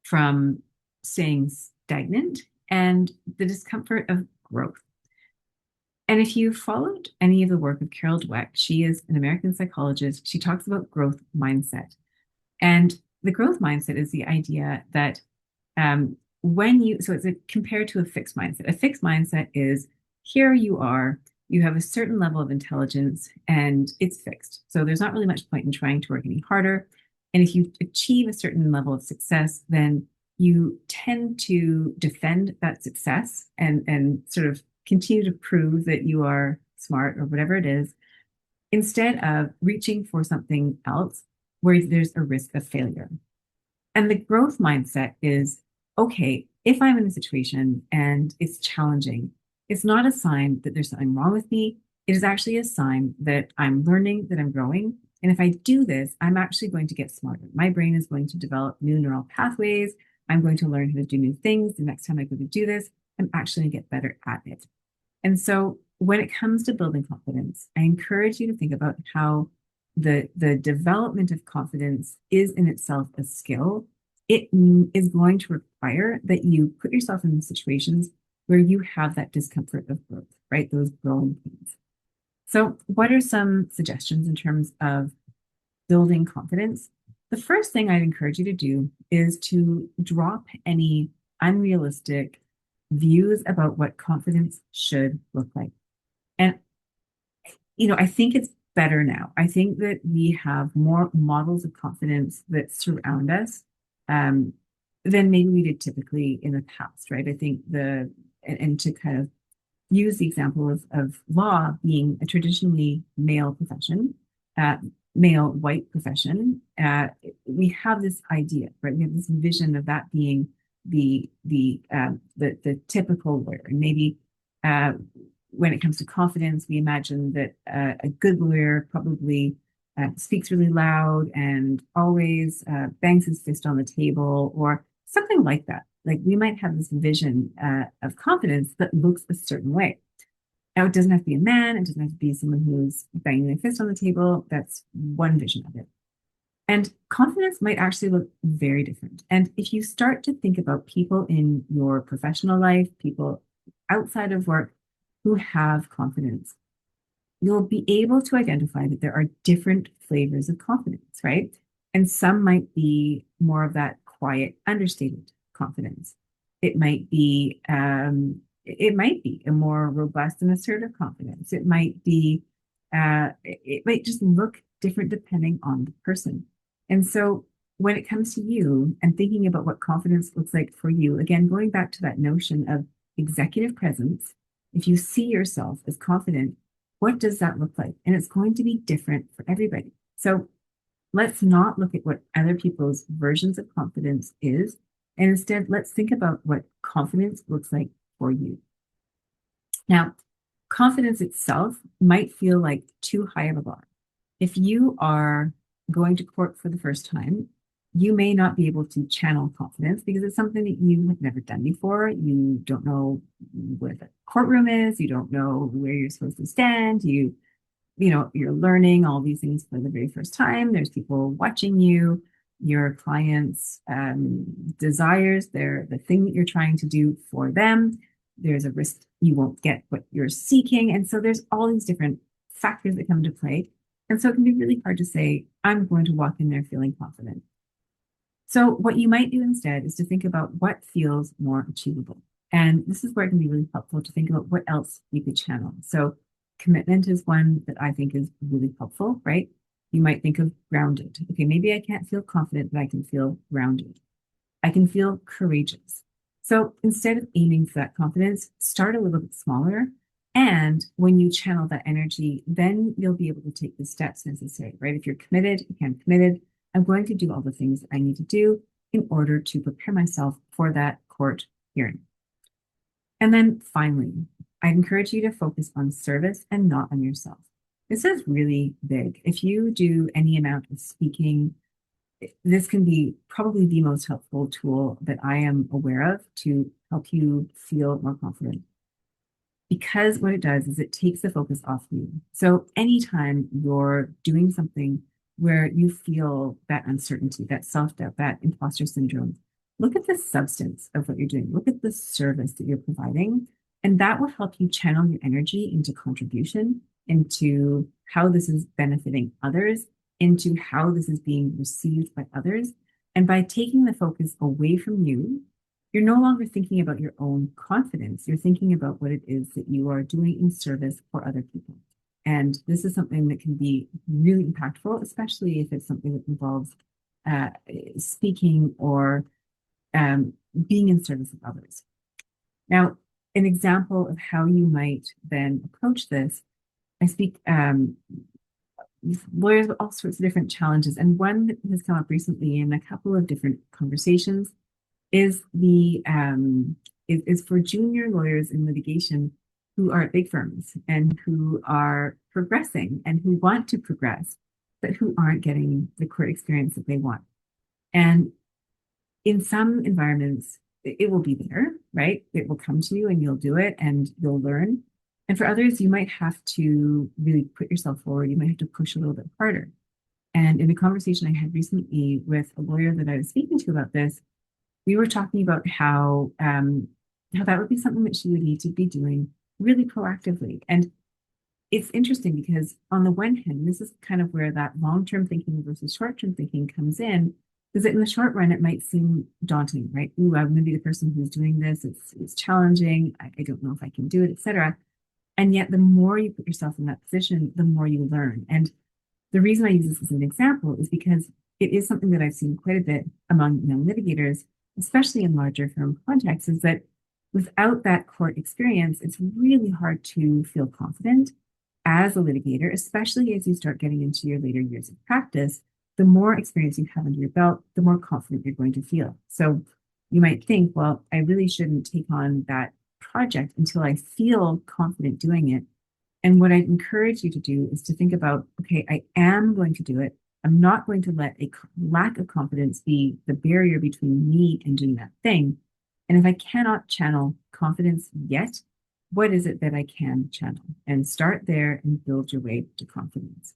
from staying stagnant and the discomfort of growth. And if you followed any of the work of Carol Dweck, she is an American psychologist. She talks about growth mindset. And the growth mindset is the idea that so it's compared to a fixed mindset. A fixed mindset is here you are, you have a certain level of intelligence and it's fixed. So there's not really much point in trying to work any harder. And if you achieve a certain level of success, then you tend to defend that success and sort of continue to prove that you are smart or whatever it is, instead of reaching for something else where there's a risk of failure. And the growth mindset is okay, if I'm in a situation and it's challenging, it's not a sign that there's something wrong with me. It is actually a sign that I'm learning, that I'm growing. And if I do this, I'm actually going to get smarter. My brain is going to develop new neural pathways. I'm going to learn how to do new things. The next time I go to do this, I'm actually going to get better at it. And so when it comes to building confidence, I encourage you to think about how the development of confidence is in itself a skill. It is going to require that you put yourself in situations where you have that discomfort of growth, right? Those growing pains. So, what are some suggestions in terms of building confidence? The first thing I'd encourage you to do is to drop any unrealistic views about what confidence should look like. And, I think it's better now. I think that we have more models of confidence that surround us um, than maybe we did typically in the past, right? I think and to kind of use the example of law being a traditionally male profession, uh, male white profession, we have this idea, right? We have this vision of that being the typical lawyer, and maybe uh, when it comes to confidence, we imagine that a good lawyer probably speaks really loud and always bangs his fist on the table or something like that. Like we might have this vision of confidence that looks a certain way. Now, it doesn't have to be a man, it doesn't have to be someone who's banging their fist on the table. That's one vision of it. And confidence might actually look very different. And if you start to think about people in your professional life, people outside of work who have confidence, you'll be able to identify that there are different flavors of confidence, right? And some might be more of that quiet, understated confidence. It might be a more robust and assertive confidence. It might just look different depending on the person. And so when it comes to you and thinking about what confidence looks like for you, again, going back to that notion of executive presence, if you see yourself as confident, what does that look like? And it's going to be different for everybody. So let's not look at what other people's versions of confidence is. And instead, let's think about what confidence looks like for you. Now, confidence itself might feel like too high of a bar. If you are going to court for the first time, you may not be able to channel confidence because it's something that you have never done before. You don't know where the courtroom is, you don't know where you're supposed to stand, you're learning all these things for the very first time. There's people watching you, your clients' desires, they're the thing that you're trying to do for them. There's a risk you won't get what you're seeking. And so there's all these different factors that come into play. And so it can be really hard to say, I'm going to walk in there feeling confident. So what you might do instead is to think about what feels more achievable. And this is where it can be really helpful to think about what else you could channel. So commitment is one that I think is really helpful, right? You might think of grounded. Okay, maybe I can't feel confident, but I can feel grounded. I can feel courageous. So instead of aiming for that confidence, start a little bit smaller. And when you channel that energy, then you'll be able to take the steps necessary, right? If you're committed, okay, I'm committed. I'm going to do all the things that I need to do in order to prepare myself for that court hearing. And then finally, I encourage you to focus on service and not on yourself. This is really big. If you do any amount of speaking, this can be probably the most helpful tool that I am aware of to help you feel more confident. Because what it does is it takes the focus off you. So anytime you're doing something where you feel that uncertainty, that self-doubt, that imposter syndrome, look at the substance of what you're doing. Look at the service that you're providing. And that will help you channel your energy into contribution, into how this is benefiting others, into how this is being received by others. And by taking the focus away from you, you're no longer thinking about your own confidence. You're thinking about what it is that you are doing in service for other people. And this is something that can be really impactful, especially if it's something that involves uh, speaking or um, being in service of others. Now, an example of how you might then approach this, I speak lawyers with all sorts of different challenges, and one that has come up recently in a couple of different conversations is the is for junior lawyers in litigation who are at big firms and who are progressing and who want to progress, but who aren't getting the court experience that they want. And in some environments, it will be there, right? It will come to you and you'll do it and you'll learn. And for others, you might have to really put yourself forward. You might have to push a little bit harder. And in a conversation I had recently with a lawyer that I was speaking to about this, we were talking about how that would be something that she would need to be doing really proactively. And it's interesting because on the one hand, this is kind of where that long-term thinking versus short-term thinking comes in, is that in the short run, it might seem daunting, right? Ooh, I'm going to be the person who's doing this. It's challenging. I don't know if I can do it, etc. And yet, the more you put yourself in that position, the more you learn. And the reason I use this as an example is because it is something that I've seen quite a bit among young litigators, especially in larger firm contexts, is that without that court experience, it's really hard to feel confident as a litigator, especially as you start getting into your later years of practice. The more experience you have under your belt, the more confident you're going to feel. So you might think, well, I really shouldn't take on that project until I feel confident doing it. And what I'd encourage you to do is to think about, okay, I am going to do it. I'm not going to let a lack of confidence be the barrier between me and doing that thing. And if I cannot channel confidence yet, what is it that I can channel? And start there and build your way to confidence.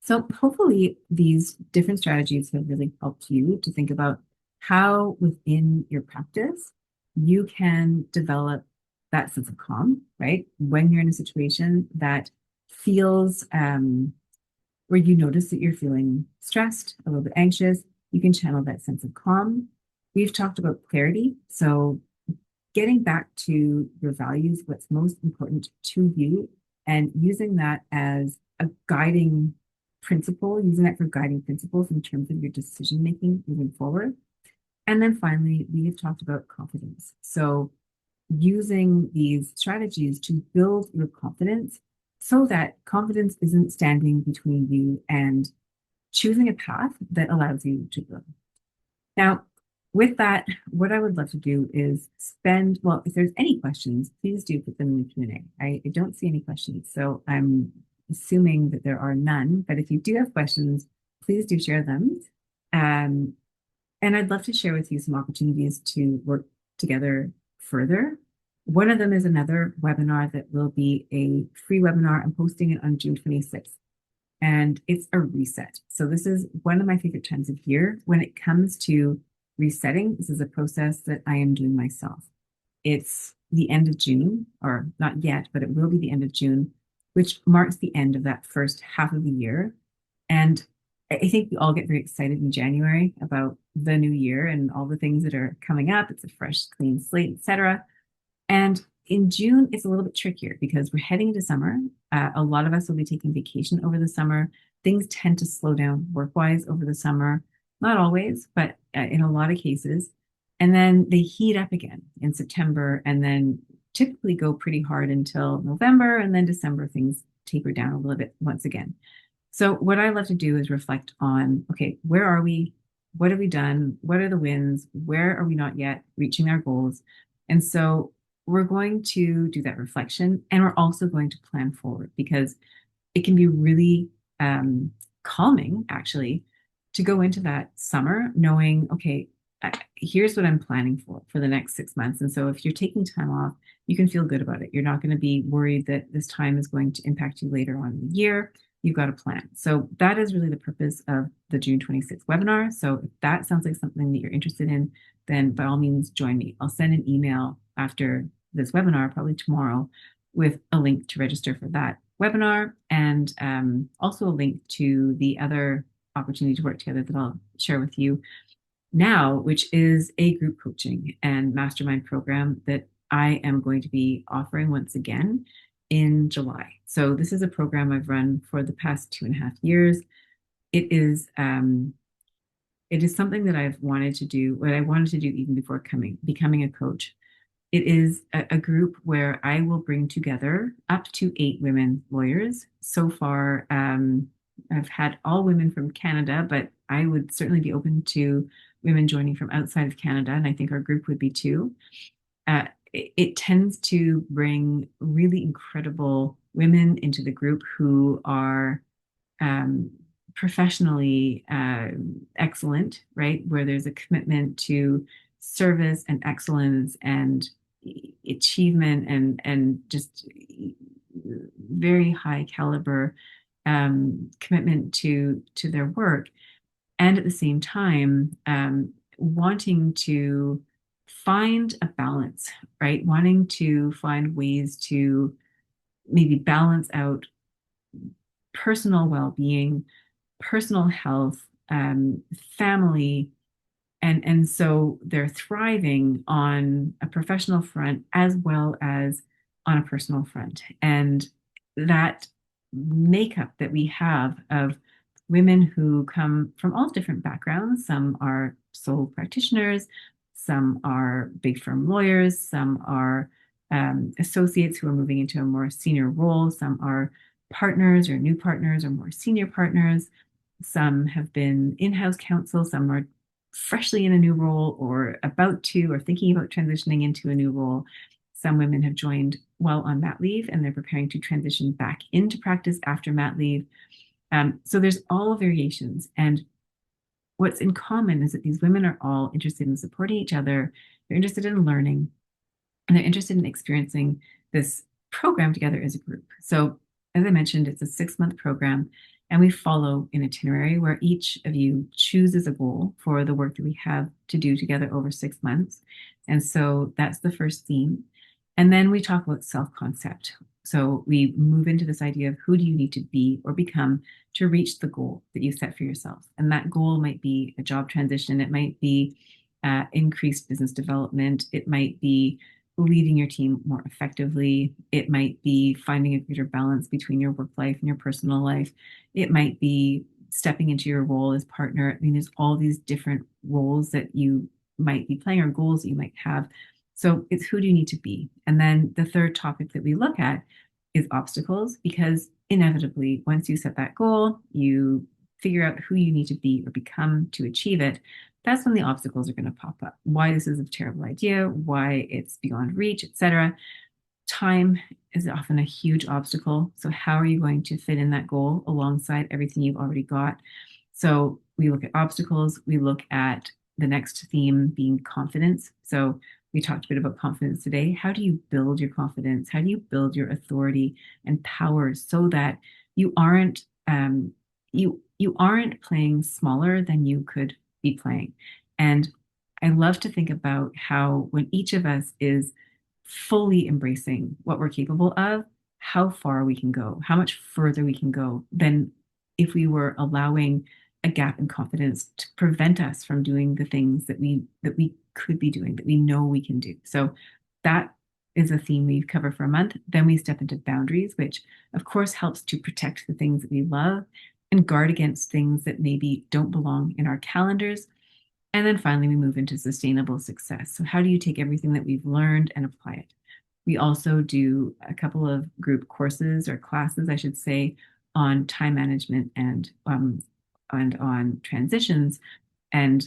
So hopefully these different strategies have really helped you to think about how within your practice you can develop that sense of calm, right? When you're in a situation that feels where you notice that you're feeling stressed, a little bit anxious, you can channel that sense of calm. We've talked about clarity. So getting back to your values, what's most important to you, and using that as a guiding principle, using that for guiding principles in terms of your decision making moving forward. And then finally, we have talked about confidence. So using these strategies to build your confidence so that confidence isn't standing between you and choosing a path that allows you to grow. Now, with that, what I would love to do is well, if there's any questions, please do put them in the Q&A. I don't see any questions, so I'm assuming that there are none, but if you do have questions, please do share them. Um, and I'd love to share with you some opportunities to work together further. One of them is another webinar that will be a free webinar. I'm posting it on June 26th. And it's a reset. So this is one of my favorite times of year when it comes to resetting. This is a process that I am doing myself. It's the end of June, or not yet, but it will be the end of June, which marks the end of that first half of the year. And I think we all get very excited in January about the new year and all the things that are coming up. It's a fresh, clean slate, etc. And in June, it's a little bit trickier because we're heading into summer. A lot of us will be taking vacation over the summer. Things tend to slow down work-wise over the summer. Not always, but in a lot of cases. And then they heat up again in September and then typically go pretty hard until November. And then December, things taper down a little bit once again. So what I love to do is reflect on, okay, where are we? What have we done? What are the wins? Where are we not yet reaching our goals? And so we're going to do that reflection, and we're also going to plan forward because it can be really calming, actually, to go into that summer knowing, okay, here's what I'm planning for the next 6 months. And so if you're taking time off, you can feel good about it. You're not going to be worried that this time is going to impact you later on in the year. You've got a plan. So that is really the purpose of the June 26th webinar. So if that sounds like something that you're interested in, then by all means, join me. I'll send an email after this webinar, probably tomorrow, with a link to register for that webinar and also a link to the other opportunity to work together that I'll share with you. now, which is a group coaching and mastermind program that I am going to be offering once again in July. So this is a program I've run for the past 2.5 years. It is it is something that I've wanted to do, what I wanted to do even before becoming a coach. It is a group where I will bring together up to 8 women lawyers. So far, I've had all women from Canada, but I would certainly be open to women joining from outside of Canada, and I think our group would be too. It tends to bring really incredible women into the group who are um, professionally excellent, right? Where there's a commitment to service and excellence and achievement and just very high caliber commitment to their work, and at the same time wanting to find a balance, right? Wanting to find ways to maybe balance out personal well-being, personal health, family, and so they're thriving on a professional front as well as on a personal front. And that makeup that we have of women who come from all different backgrounds, some are sole practitioners, some are big firm lawyers, some are associates who are moving into a more senior role, some are partners or new partners or more senior partners. Some have been in-house counsel, some are freshly in a new role or about to or thinking about transitioning into a new role. Some women have joined while on mat leave and they're preparing to transition back into practice after mat leave. So there's all variations. And what's in common is that these women are all interested in supporting each other. They're interested in learning and they're interested in experiencing this program together as a group. So, as I mentioned, it's a 6-month program, and we follow an itinerary where each of you chooses a goal for the work that we have to do together over 6 months. And so that's the first theme. And then we talk about self concept. So we move into this idea of who do you need to be or become to reach the goal that you set for yourself. And that goal might be a job transition, it might be increased business development, it might be leading your team more effectively. It might be finding a greater balance between your work life and your personal life. It might be stepping into your role as partner. I mean, there's all these different roles that you might be playing or goals that you might have. So it's who do you need to be? And then the third topic that we look at is obstacles, because inevitably, once you set that goal, you figure out who you need to be or become to achieve it. That's when the obstacles are going to pop up. Why this is a terrible idea, why it's beyond reach, etc. Time is often a huge obstacle. So how are you going to fit in that goal alongside everything you've already got? So we look at obstacles, we look at the next theme being confidence. So we talked a bit about confidence today. How do you build your confidence? How do you build your authority and power so that you aren't you aren't playing smaller than you could be playing? And I love to think about how when each of us is fully embracing what we're capable of, how far we can go, how much further we can go than if we were allowing a gap in confidence to prevent us from doing the things that we could be doing, that we know we can do. So that is a theme we cover for a month. Then we step into boundaries, which of course helps to protect the things that we love and guard against things that maybe don't belong in our calendars. And then finally, we move into sustainable success. So, how do you take everything that we've learned and apply it? We also do a couple of group courses or classes, I should say, on time management and on transitions. And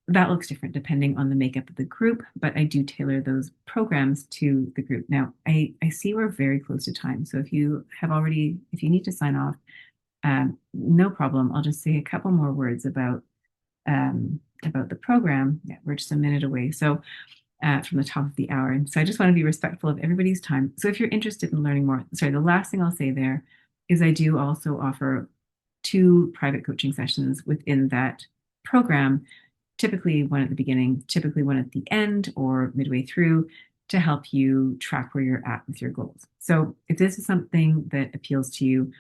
that looks different depending on the makeup of the group, but I do tailor those programs to the group. Now, I see we're very close to time. So if you need to sign off, no problem. I'll just say a couple more words about the program. Yeah, we're just a minute away. So from the top of the hour. And so I just want to be respectful of everybody's time. So if you're interested in learning more, sorry, the last thing I'll say there is I do also offer 2 private coaching sessions within that program, typically one at the beginning, typically one at the end or midway through to help you track where you're at with your goals. So if this is something that appeals to you,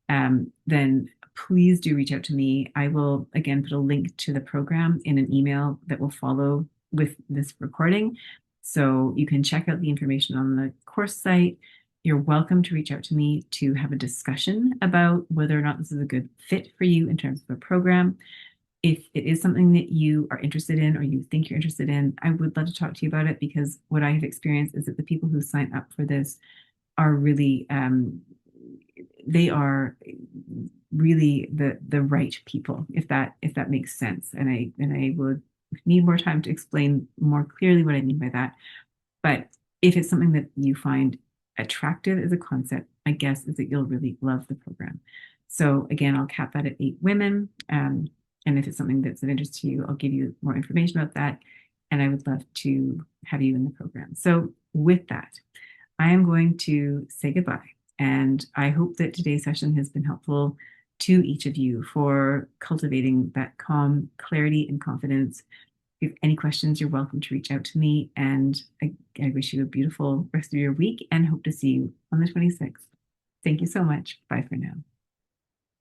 then please do reach out to me. I will again put a link to the program in an email that will follow with this recording. So you can check out the information on the course site. You're welcome to reach out to me to have a discussion about whether or not this is a good fit for you in terms of a program. If it is something that you are interested in or you think you're interested in, I would love to talk to you about it, because what I have experienced is that the people who sign up for this are really they are really the right people, if that makes sense. And I would need more time to explain more clearly what I mean by that. But if it's something that you find attractive as a concept, my guess is that you'll really love the program. So again, I'll cap that at 8 women. And if it's something that's of interest to you, I'll give you more information about that. And I would love to have you in the program. So with that, I am going to say goodbye. And I hope that today's session has been helpful to each of you for cultivating that calm, clarity, and confidence. If you have any questions, you're welcome to reach out to me. And I wish you a beautiful rest of your week and hope to see you on the 26th. Thank you so much. Bye for now.